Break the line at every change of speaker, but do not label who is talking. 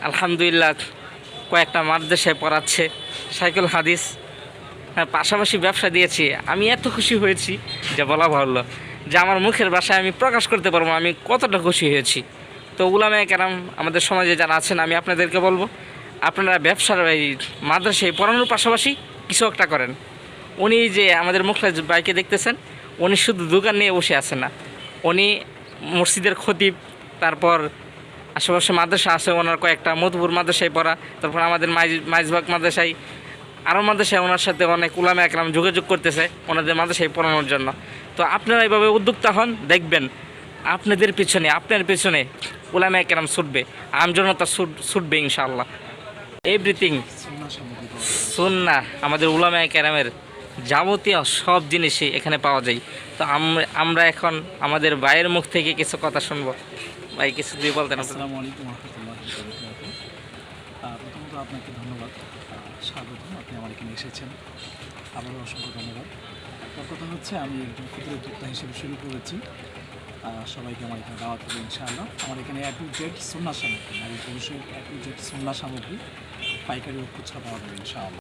আলহামদুলিল্লাহ কয়েকটা মাদ্রাসায় পড়াচ্ছে সাইকুল হাদিস। হ্যাঁ, পাশাপাশি ব্যবসা দিয়েছি। আমি এত খুশি হয়েছি যে বলা ভালো, যে আমার মুখের ভাষায় আমি প্রকাশ করতে পারবো আমি কতটা খুশি হয়েছি। তো উলামায়ে কেরাম আমাদের সমাজে যারা আছেন, আমি আপনাদেরকে বলবো আপনারা ব্যবসার এই মাদ্রাসায় পড়ানোর পাশাপাশি কিছু একটা করেন। উনি যে আমাদের মুখলেস ভাইকে দেখতেছেন, উনি শুধু দোকান নিয়ে বসে আছেন না, উনি মসজিদের খতিব, তারপর আশেপাশে মাদ্রাসা আছে ওনার কয়েকটা, মধুপুর মাদ্রাসায় পড়া, তারপর আমাদের মাইজবাগ মাদ্রাসায়, আরও মাদ্রাসায় ওনার সাথে অনেক উলামা একরাম যোগাযোগ করতেছে ওনাদের মাদ্রাসায় পড়ানোর জন্য। তো আপনারা এইভাবে উদ্যোক্তা হন, দেখবেন আপনাদের পিছনে, আপনার পিছনে উলামা একরাম ছুটবে, আমজনতা ছুটবে ইনশাআল্লাহ। এভরিথিং সুন্নাহ, আমাদের উলামা কেরামের যাবতীয় সব জিনিসই এখানে পাওয়া যায়। তো আমরা এখন আমাদের ভাইয়ের মুখ থেকে কিছু কথা শুনবো। ভাই কিছু দিয়ে বলতেন।
আসসালামু আলাইকুম রহমতুল্লাহ। প্রথমত আপনাকে ধন্যবাদ, স্বাগতম, আপনি আমার এখানে এসেছেন, আবারও অসংখ্য ধন্যবাদ। তার কথা হচ্ছে আমি একজন ক্ষুদ্র উদ্যোক্তা হিসেবে শুরু করেছি, সবাইকে আমার এখানে দাওয়াত করবো ইনশাআল্লাহ। আমার এখানে A to Z সুন্নাহ সামগ্রী, নারী পুরুষের A to Z সুন্নাহ সামগ্রী পাইকারি ও খুচরা পাওয়া যাবে ইনশাআল্লাহ।